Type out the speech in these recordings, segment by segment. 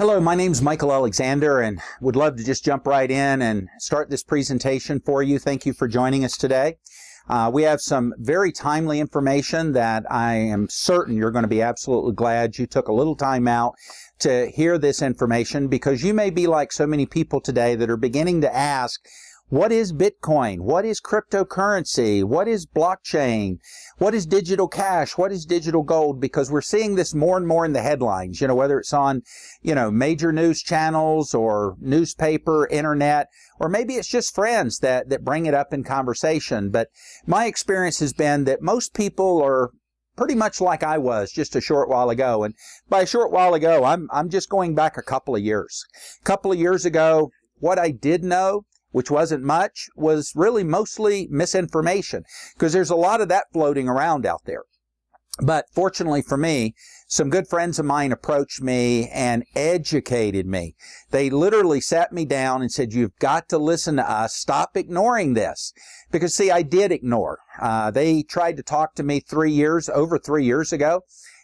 Hello, my name is Michael Alexander and would love to just jump right in and start this presentation for you. Thank you for joining us today. We have some very timely information that I am certain you're going to be absolutely glad you took a little time out to hear this information, because you may be like so many people today that are beginning to ask, what is Bitcoin? What is cryptocurrency? What is blockchain? What is digital cash? What is digital gold? Because we're seeing this more and more in the headlines, whether it's on, major news channels or newspaper, internet, or maybe it's just friends that bring it up in conversation. But my experience has been that most people are pretty much like I was just a short while ago. And by a short while ago, I'm just going back a couple of years. A couple of years ago, what I did know, which wasn't much, was really mostly misinformation, because there's a lot of that floating around out there. But fortunately for me, some good friends of mine approached me and educated me. They literally sat me down and said, you've got to listen to us. Stop ignoring this. Because see, I did ignore. They tried to talk to me over 3 years ago.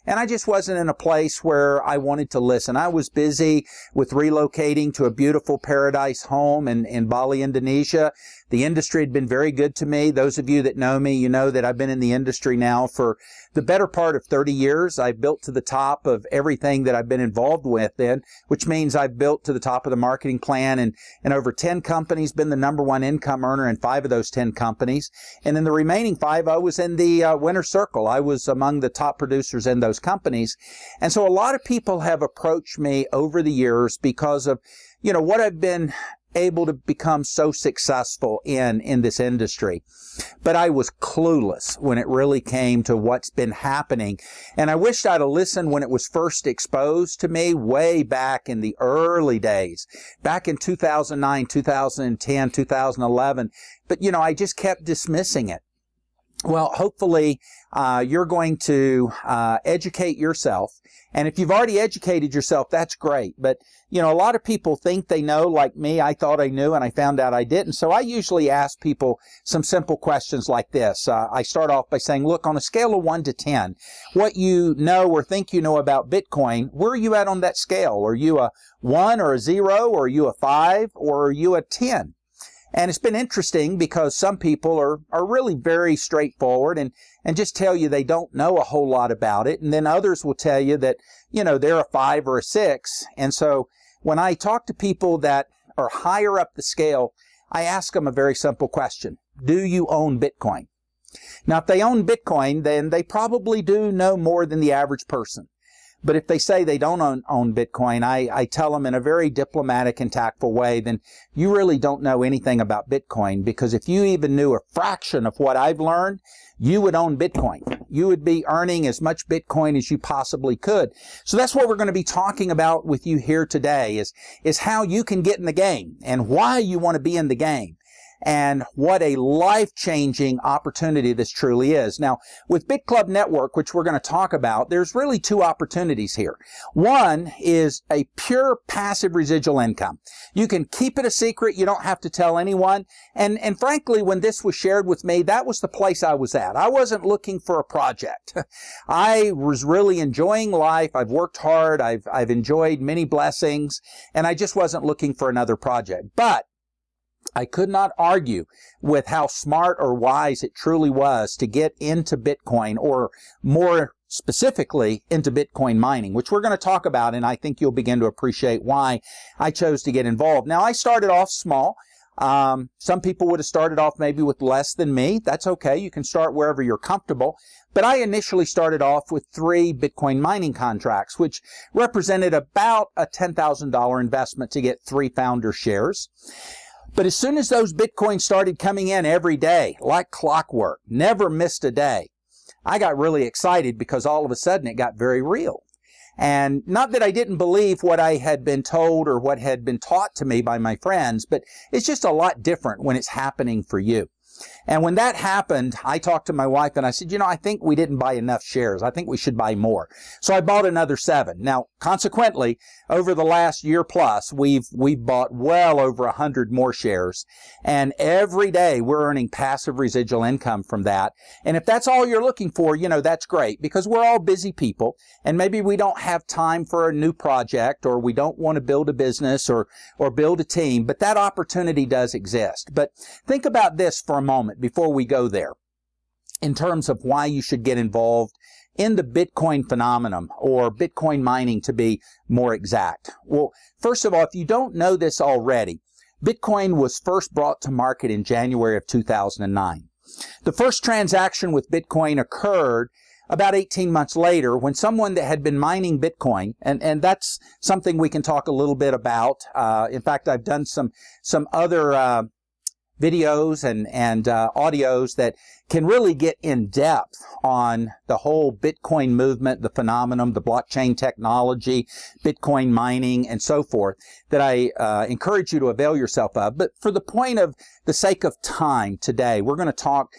And I just wasn't in a place where I wanted to listen. I was busy with relocating to a beautiful paradise home in Bali, Indonesia. The industry had been very good to me. Those of you that know me, you know that I've been in the industry now for the better part of 30 years. I've built to the top of everything that I've been involved with then, which means I've built to the top of the marketing plan and over 10 companies, been the #1 income earner in 5 of those 10 companies. And in the remaining 5, I was in the winner's circle. I was among the top producers in those companies. And so a lot of people have approached me over the years because of, what I've been able to become so successful in this industry. But I was clueless when it really came to what's been happening. And I wished I'd have listened when it was first exposed to me way back in the early days, back in 2009, 2010, 2011. But, I just kept dismissing it. Well, hopefully, you're going to educate yourself. And if you've already educated yourself, that's great. But, a lot of people think they know, like me. I thought I knew, and I found out I didn't. So I usually ask people some simple questions like this. I start off by saying, look, on a scale of 1 to 10, what you know or think you know about Bitcoin, where are you at on that scale? Are you a 1 or a 0? Or are you a 5? Or are you a 10? And it's been interesting because some people are really very straightforward and just tell you they don't know a whole lot about it. And then others will tell you that, they're a 5 or a 6. And so when I talk to people that are higher up the scale, I ask them a very simple question. Do you own Bitcoin? Now, if they own Bitcoin, then they probably do know more than the average person. But if they say they don't own Bitcoin, I tell them in a very diplomatic and tactful way, then you really don't know anything about Bitcoin, because if you even knew a fraction of what I've learned, you would own Bitcoin. You would be earning as much Bitcoin as you possibly could. So that's what we're going to be talking about with you here today is how you can get in the game and why you want to be in the game. And what a life-changing opportunity this truly is. Now, with BitClub Network, which we're going to talk about, there's really 2 opportunities here. One is a pure passive residual income. You can keep it a secret. You don't have to tell anyone. And frankly, when this was shared with me, that was the place I was at. I wasn't looking for a project. I was really enjoying life. I've worked hard. I've enjoyed many blessings, and I just wasn't looking for another project. But I could not argue with how smart or wise it truly was to get into Bitcoin, or more specifically into Bitcoin mining, which we're going to talk about, and I think you'll begin to appreciate why I chose to get involved. Now, I started off small. Some people would have started off maybe with less than me. That's okay. You can start wherever you're comfortable. But I initially started off with 3 Bitcoin mining contracts, which represented about a $10,000 investment to get 3 founder shares. But as soon as those Bitcoins started coming in every day, like clockwork, never missed a day, I got really excited because all of a sudden it got very real. And not that I didn't believe what I had been told or what had been taught to me by my friends, but it's just a lot different when it's happening for you. And when that happened, I talked to my wife and I said, I think we didn't buy enough shares. I think we should buy more. So I bought another 7. Now, consequently, over the last year plus, we've bought well over 100 more shares. And every day we're earning passive residual income from that. And if that's all you're looking for, that's great, because we're all busy people and maybe we don't have time for a new project, or we don't want to build a business or build a team, but that opportunity does exist. But think about this for a moment before we go there, in terms of why you should get involved in the Bitcoin phenomenon, or Bitcoin mining to be more exact. Well, first of all, if you don't know this already, Bitcoin was first brought to market in January of 2009. The first transaction with Bitcoin occurred about 18 months later, when someone that had been mining Bitcoin, and that's something we can talk a little bit about. In fact, I've done some other videos and audios that can really get in depth on the whole Bitcoin movement, the phenomenon, the blockchain technology, Bitcoin mining, and so forth, that I encourage you to avail yourself of. But for the sake of time today, we're going to talk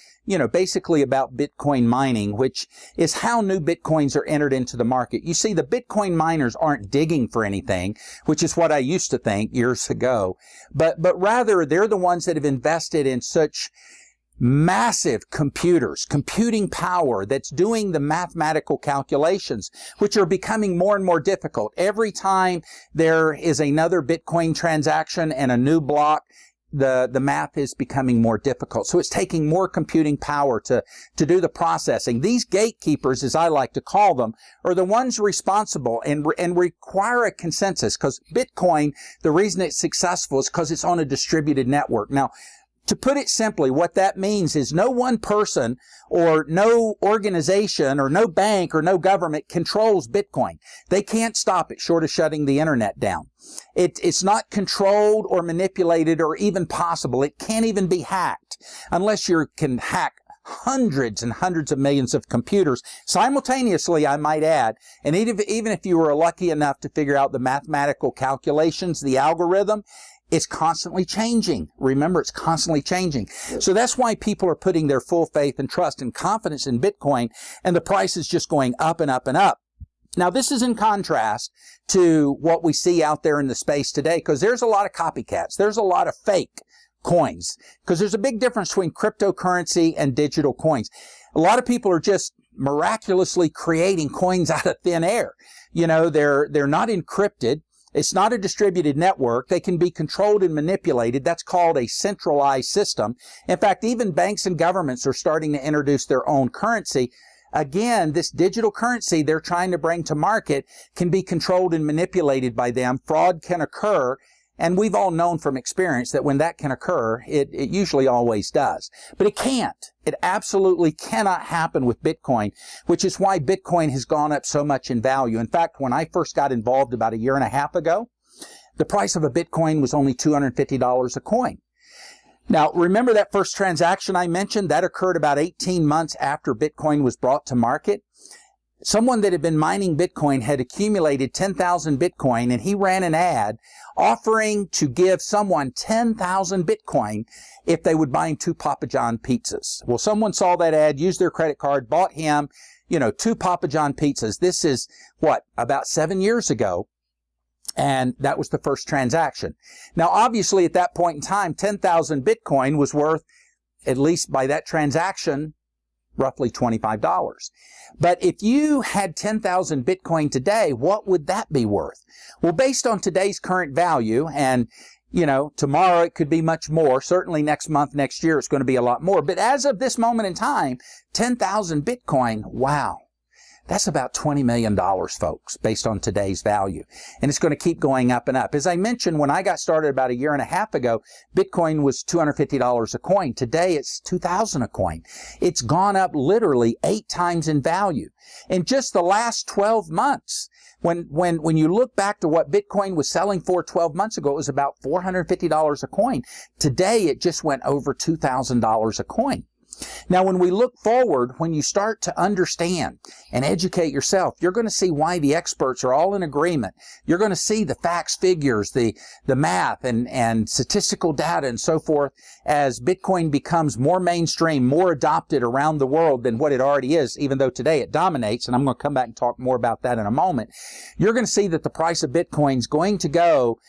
basically about Bitcoin mining, which is how new Bitcoins are entered into the market. You see, the Bitcoin miners aren't digging for anything, which is what I used to think years ago, but rather they're the ones that have invested in such massive computing power that's doing the mathematical calculations, which are becoming more and more difficult. Every time there is another Bitcoin transaction and a new block, the math is becoming more difficult. So it's taking more computing power to do the processing. These gatekeepers, as I like to call them, are the ones responsible and require a consensus, because Bitcoin, the reason it's successful is because it's on a distributed network. Now, to put it simply, what that means is no one person or no organization or no bank or no government controls Bitcoin. They can't stop it short of shutting the internet down. It's not controlled or manipulated or even possible. It can't even be hacked unless you can hack hundreds and hundreds of millions of computers simultaneously, I might add. And even if you were lucky enough to figure out the mathematical calculations, the algorithm, it's constantly changing. Remember, it's constantly changing. So that's why people are putting their full faith and trust and confidence in Bitcoin, and the price is just going up and up and up. Now, this is in contrast to what we see out there in the space today, because there's a lot of copycats. There's a lot of fake coins, because there's a big difference between cryptocurrency and digital coins. A lot of people are just miraculously creating coins out of thin air. They're not encrypted. It's not a distributed network. They can be controlled and manipulated. That's called a centralized system. In fact, even banks and governments are starting to introduce their own currency. Again, this digital currency they're trying to bring to market can be controlled and manipulated by them. Fraud can occur. And we've all known from experience that when that can occur, it usually always does. But it can't. It absolutely cannot happen with Bitcoin, which is why Bitcoin has gone up so much in value. In fact, when I first got involved about 1.5 years ago, the price of a Bitcoin was only $250 a coin. Now, remember that first transaction I mentioned? That occurred about 18 months after Bitcoin was brought to market. Someone that had been mining Bitcoin had accumulated 10,000 Bitcoin, and he ran an ad offering to give someone 10,000 Bitcoin if they would buy him 2 Papa John pizzas. Well, someone saw that ad, used their credit card, bought him, 2 Papa John pizzas. This is, about 7 years ago. And that was the first transaction. Now, obviously, at that point in time, 10,000 Bitcoin was worth, at least by that transaction, roughly $25. But if you had 10,000 Bitcoin today, what would that be worth? Well, based on today's current value, and tomorrow it could be much more. Certainly next month, next year, it's going to be a lot more. But as of this moment in time, 10,000 Bitcoin, wow. That's about $20 million, folks, based on today's value. And it's going to keep going up and up. As I mentioned, when I got started about 1.5 years ago, Bitcoin was $250 a coin. Today, it's $2,000 a coin. It's gone up literally 8 times in value. In just the last 12 months, when you look back to what Bitcoin was selling for 12 months ago, it was about $450 a coin. Today, it just went over $2,000 a coin. Now, when we look forward, when you start to understand and educate yourself, you're going to see why the experts are all in agreement. You're going to see the facts, figures, the math and statistical data and so forth as Bitcoin becomes more mainstream, more adopted around the world than what it already is, even though today it dominates, and I'm going to come back and talk more about that in a moment. You're going to see that the price of Bitcoin is going to go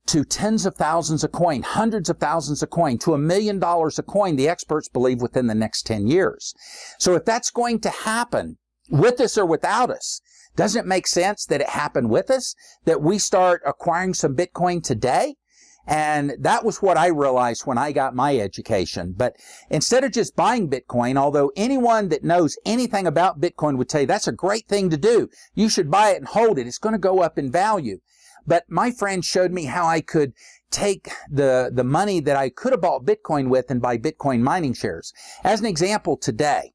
to tens of thousands a coin, hundreds of thousands a coin, to $1 million a coin, the experts believe, within the next 10 years. So if that's going to happen with us or without us, doesn't it make sense that it happened with us, that we start acquiring some Bitcoin today? And that was what I realized when I got my education. But instead of just buying Bitcoin, although anyone that knows anything about Bitcoin would tell you that's a great thing to do, you should buy it and hold it. It's going to go up in value. But my friend showed me how I could take the money that I could have bought Bitcoin with and buy Bitcoin mining shares. As an example, today,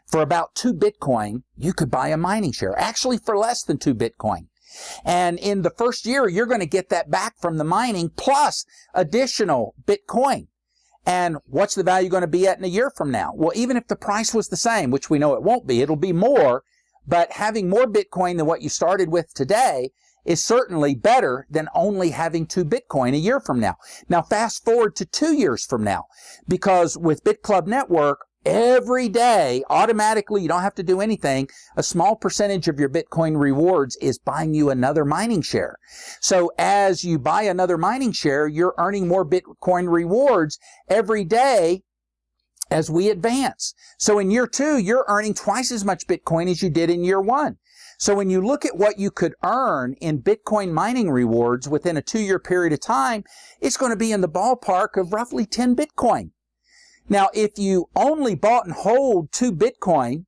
for about 2 Bitcoin, you could buy a mining share, actually for less than 2 Bitcoin. And in the first year, you're going to get that back from the mining plus additional Bitcoin. And what's the value going to be at in a year from now? Well, even if the price was the same, which we know it won't be, it'll be more, but having more Bitcoin than what you started with today is certainly better than only having 2 Bitcoin a year from now. Now, fast forward to 2 years from now, because with BitClub Network, every day, automatically, you don't have to do anything, a small percentage of your Bitcoin rewards is buying you another mining share. So as you buy another mining share, you're earning more Bitcoin rewards every day as we advance. So in year 2, you're earning twice as much Bitcoin as you did in year 1. So when you look at what you could earn in Bitcoin mining rewards within a 2-year period of time, it's going to be in the ballpark of roughly 10 Bitcoin. Now, if you only bought and hold 2 Bitcoin,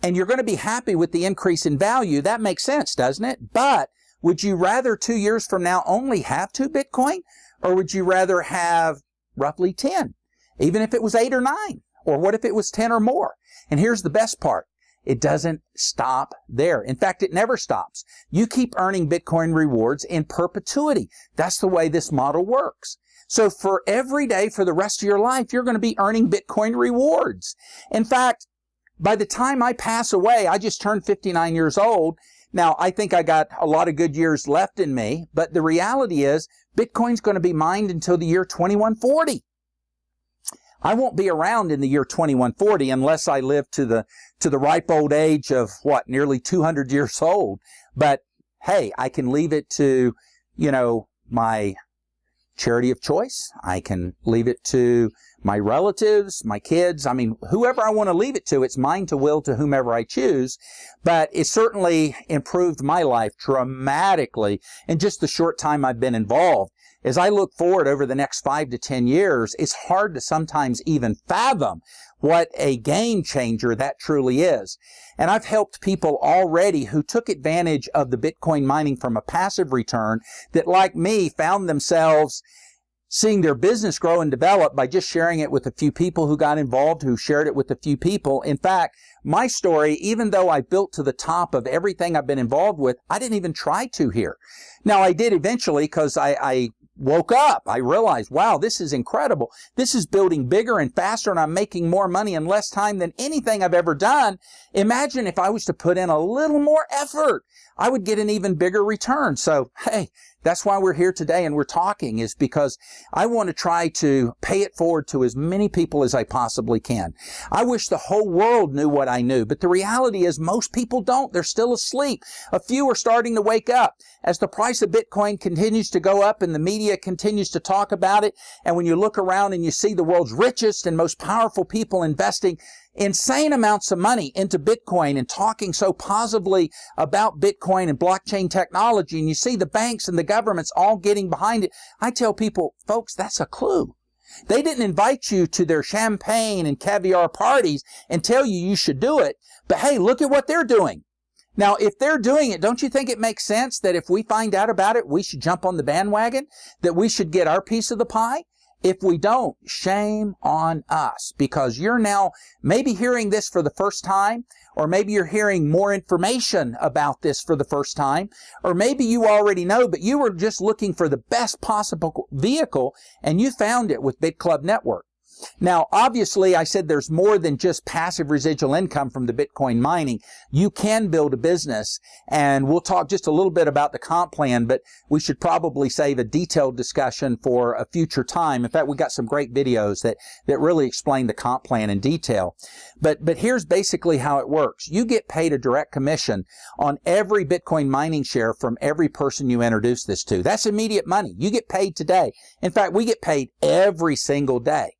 and you're going to be happy with the increase in value, that makes sense, doesn't it? But would you rather 2 years from now only have 2 Bitcoin, or would you rather have roughly 10, even if it was 8 or 9? Or what if it was 10 or more? And here's the best part. It doesn't stop there. In fact, it never stops. You keep earning Bitcoin rewards in perpetuity. That's the way this model works. So for every day for the rest of your life, you're going to be earning Bitcoin rewards. In fact, by the time I pass away, I just turned 59 years old. Now, I think I got a lot of good years left in me, but the reality is Bitcoin's going to be mined until the year 2140. I won't be around in the year 2140 unless I live to the ripe old age of, nearly 200 years old. But hey, I can leave it to, my charity of choice. I can leave it to my relatives, my kids. I mean, whoever I want to leave it to, it's mine to will to whomever I choose. But it certainly improved my life dramatically in just the short time I've been involved. As I look forward over the next 5 to 10 years, it's hard to sometimes even fathom what a game changer that truly is. And I've helped people already who took advantage of the Bitcoin mining from a passive return that, like me, found themselves seeing their business grow and develop by just sharing it with a few people who got involved, who shared it with a few people. In fact, my story, even though I built to the top of everything I've been involved with, I didn't even try to here. Now, I did eventually because I woke up. I realized, wow, this is incredible. This is building bigger and faster, and I'm making more money in less time than anything I've ever done. Imagine if I was to put in a little more effort, I would get an even bigger return. So, hey, that's why we're here today and we're talking, is because I want to try to pay it forward to as many people as I possibly can. I wish the whole world knew what I knew, but the reality is most people don't. They're still asleep. A few are starting to wake up. As the price of Bitcoin continues to go up and the media continues to talk about it, and when you look around and you see the world's richest and most powerful people investing insane amounts of money into Bitcoin and talking so positively about Bitcoin and blockchain technology, and you see the banks and the governments all getting behind it, I tell people, folks, that's a clue. They didn't invite you to their champagne and caviar parties and tell you you should do it, but hey, look at what they're doing. Now, if they're doing it, don't you think it makes sense that if we find out about it, we should jump on the bandwagon, that we should get our piece of the pie? If we don't, shame on us, because you're now maybe hearing this for the first time, or maybe you're hearing more information about this for the first time, or maybe you already know, but you were just looking for the best possible vehicle and you found it with BitClub Network. Now, obviously, I said there's more than just passive residual income from the Bitcoin mining. You can build a business, and we'll talk just a little bit about the comp plan, but we should probably save a detailed discussion for a future time. In fact, we got some great videos that really explain the comp plan in detail. But here's basically how it works. You get paid a direct commission on every Bitcoin mining share from every person you introduce this to. That's immediate money. You get paid today. In fact, we get paid every single day.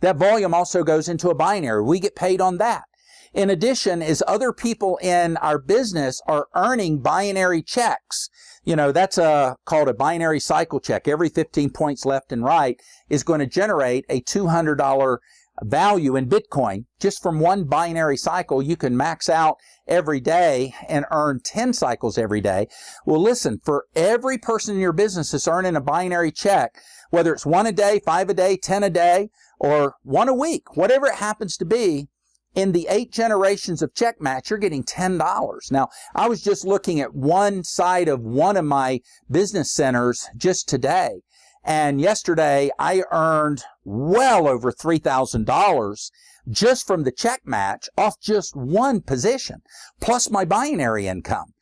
That volume also goes into a binary. We get paid on that. In addition, as other people in our business are earning binary checks, that's called a binary cycle check. Every 15 points left and right is going to generate a $200 value in Bitcoin. Just from one binary cycle, you can max out every day and earn 10 cycles every day. Well, listen, for every person in your business that's earning a binary check, whether it's 1 a day, 5 a day, 10 a day, or 1 a week, whatever it happens to be, in the 8 generations of CheckMatch, you're getting $10. Now, I was just looking at one side of one of my business centers just today, and yesterday I earned well over $3,000 just from the CheckMatch off just one position, plus my binary income.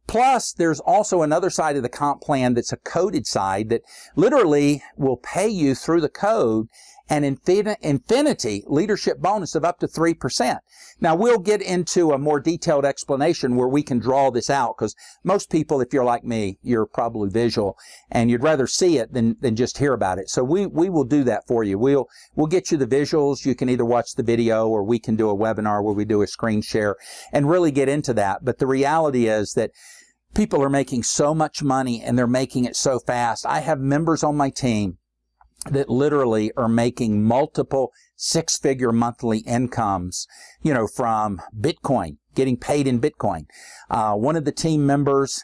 Plus, there's also another side of the comp plan that's a coded side that literally will pay you through the code an infinity leadership bonus of up to 3%. Now, we'll get into a more detailed explanation where we can draw this out, because most people, if you're like me, you're probably visual and you'd rather see it than just hear about it. So we will do that for you. We'll get you the visuals. You can either watch the video or we can do a webinar where we do a screen share and really get into that. But the reality is that people are making so much money and they're making it so fast. I have members on my team that literally are making multiple 6-figure monthly incomes, from Bitcoin, getting paid in Bitcoin. One of the team members,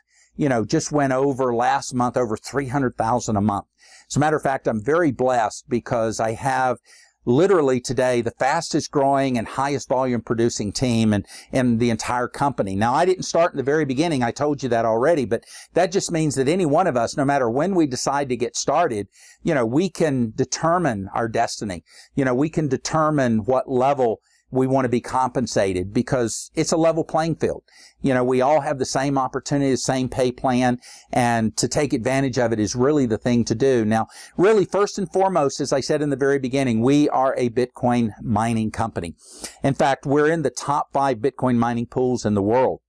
just went over last month over $300,000 a month. As a matter of fact, I'm very blessed because I have literally today the fastest growing and highest volume producing team in the entire company. Now, I didn't start in the very beginning. I told you that already, but that just means that any one of us, no matter when we decide to get started, we can determine our destiny. We can determine what level we want to be compensated because it's a level playing field. We all have the same opportunity, the same pay plan, and to take advantage of it is really the thing to do. Now, really, first and foremost, as I said in the very beginning, we are a Bitcoin mining company. In fact, we're in the top 5 Bitcoin mining pools in the world.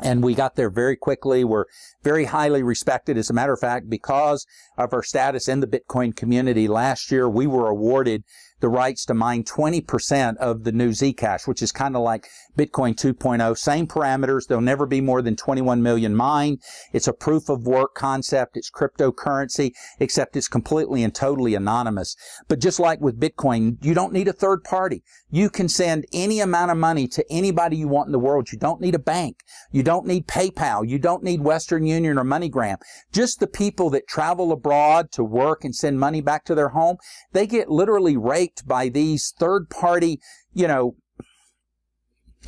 And we got there very quickly. We're very highly respected. As a matter of fact, because of our status in the Bitcoin community, last year we were awarded the rights to mine 20% of the new Zcash, which is kind of like Bitcoin 2.0. Same parameters. There'll never be more than 21 million mined. It's a proof of work concept. It's cryptocurrency, except it's completely and totally anonymous. But just like with Bitcoin, you don't need a third party. You can send any amount of money to anybody you want in the world. You don't need a bank. You don't need PayPal. You don't need Western Union or MoneyGram. Just the people that travel abroad to work and send money back to their home, they get literally raped by these third-party,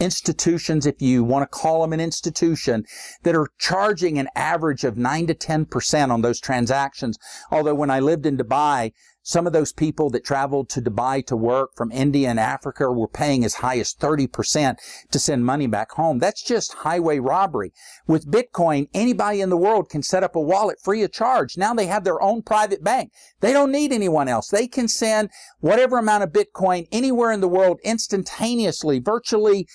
institutions, if you want to call them an institution, that are charging an average of 9 to 10% on those transactions. Although when I lived in Dubai, some of those people that traveled to Dubai to work from India and Africa were paying as high as 30% to send money back home. That's just highway robbery. With Bitcoin, anybody in the world can set up a wallet free of charge. Now they have their own private bank. They don't need anyone else. They can send whatever amount of Bitcoin anywhere in the world instantaneously, virtually,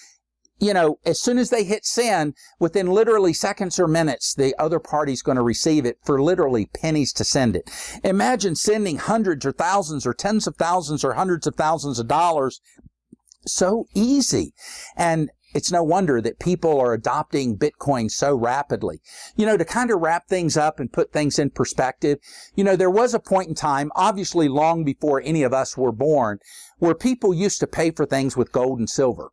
as soon as they hit send, within literally seconds or minutes, the other party's going to receive it for literally pennies to send it. Imagine sending hundreds or thousands or tens of thousands or hundreds of thousands of dollars. So easy. And it's no wonder that people are adopting Bitcoin so rapidly. To kind of wrap things up and put things in perspective, there was a point in time, obviously long before any of us were born, where people used to pay for things with gold and silver.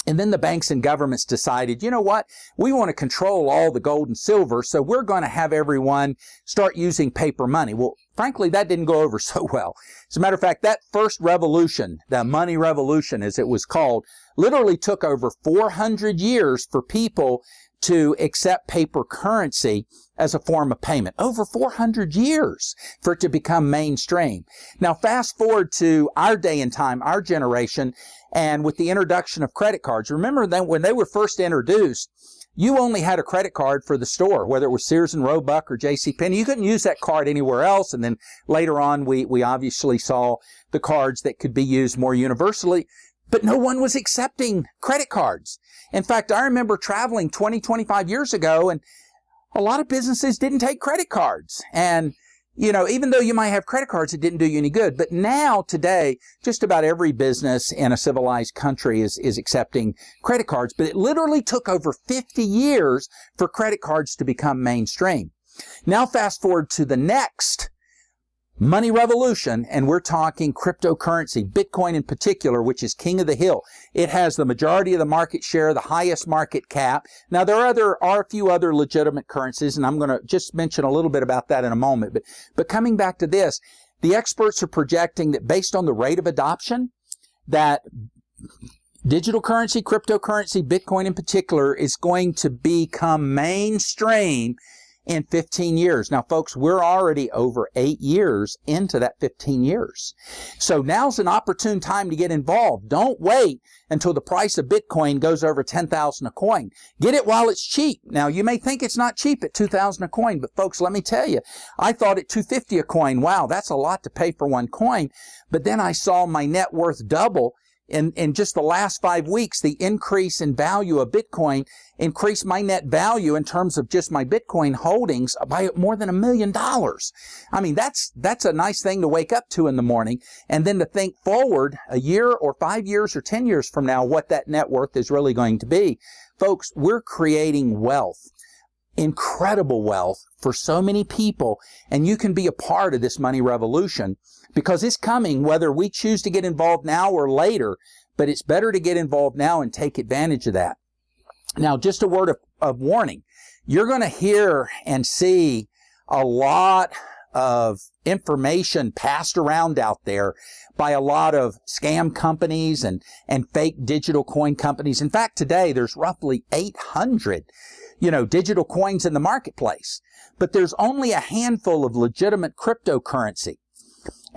And then the banks and governments decided, you know what, we want to control all the gold and silver, so we're going to have everyone start using paper money. Well, frankly, that didn't go over so well. As a matter of fact, that first revolution, the money revolution as it was called, literally took over 400 years for people to accept paper currency as a form of payment. Over 400 years for it to become mainstream. Now fast forward to our day and time, our generation, and with the introduction of credit cards. Remember that when they were first introduced, you only had a credit card for the store, whether it was Sears and Roebuck or JCPenney. You couldn't use that card anywhere else. And then later on, we obviously saw the cards that could be used more universally, but no one was accepting credit cards. In fact, I remember traveling 20, 25 years ago, and a lot of businesses didn't take credit cards. And, you know, even though you might have credit cards, it didn't do you any good. But now, today, just about every business in a civilized country is accepting credit cards. But it literally took over 50 years for credit cards to become mainstream. Now, fast forward to the next money revolution, and we're talking cryptocurrency, Bitcoin in particular, which is king of the hill. It has the majority of the market share, the highest market cap. Now, there are a few other legitimate currencies, and I'm going to just mention a little bit about that in a moment. But coming back to this, the experts are projecting that based on the rate of adoption, that digital currency, cryptocurrency, Bitcoin in particular, is going to become mainstream in 15 years. Now, folks, we're already over 8 years into that 15 years. So now's an opportune time to get involved. Don't wait until the price of Bitcoin goes over $10,000 a coin. Get it while it's cheap. Now, you may think it's not cheap at $2,000 a coin, but folks, let me tell you, I thought at $250 a coin, wow, that's a lot to pay for one coin. But then I saw my net worth double. In just the last 5 weeks, the increase in value of Bitcoin increased my net value in terms of just my Bitcoin holdings by more than $1 million. I mean, that's a nice thing to wake up to in the morning, and then to think forward a year or 5 years or 10 years from now what that net worth is really going to be. Folks, we're creating wealth, incredible wealth for so many people, and you can be a part of this money revolution. Because it's coming whether we choose to get involved now or later, but it's better to get involved now and take advantage of that. Now, just a word of warning. You're going to hear and see a lot of information passed around out there by a lot of scam companies and fake digital coin companies. In fact, today there's roughly 800, digital coins in the marketplace, but there's only a handful of legitimate cryptocurrency.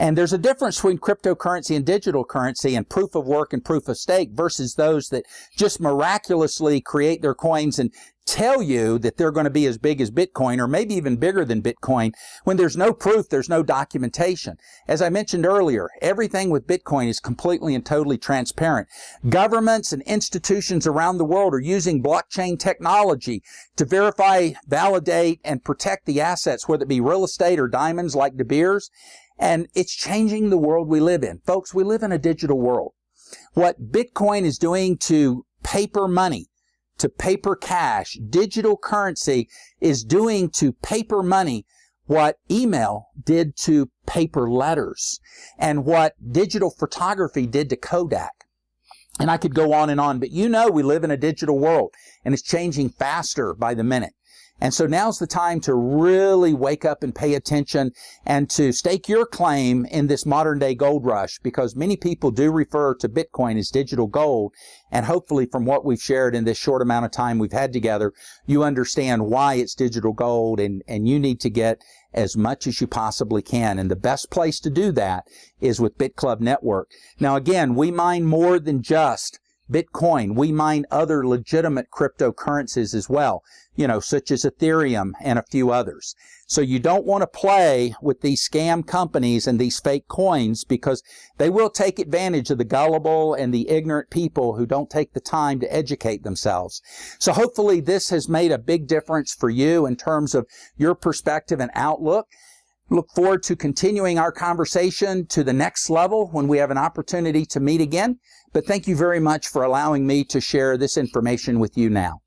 And there's a difference between cryptocurrency and digital currency and proof of work and proof of stake versus those that just miraculously create their coins and tell you that they're going to be as big as Bitcoin or maybe even bigger than Bitcoin. When there's no proof, there's no documentation. As I mentioned earlier, everything with Bitcoin is completely and totally transparent. Governments and institutions around the world are using blockchain technology to verify, validate, and protect the assets, whether it be real estate or diamonds like De Beers. And it's changing the world we live in. Folks, we live in a digital world. What Bitcoin is doing to paper money, to paper cash, digital currency is doing to paper money what email did to paper letters and what digital photography did to Kodak. And I could go on, but we live in a digital world and it's changing faster by the minute. And so now's the time to really wake up and pay attention and to stake your claim in this modern day gold rush, because many people do refer to Bitcoin as digital gold. And hopefully from what we've shared in this short amount of time we've had together, you understand why it's digital gold, and you need to get as much as you possibly can. And the best place to do that is with BitClub Network. Now again, we mine more than just Bitcoin. We mine other legitimate cryptocurrencies as well, such as Ethereum and a few others. So you don't want to play with these scam companies and these fake coins, because they will take advantage of the gullible and the ignorant people who don't take the time to educate themselves. So hopefully this has made a big difference for you in terms of your perspective and outlook. Look forward to continuing our conversation to the next level when we have an opportunity to meet again. But thank you very much for allowing me to share this information with you now.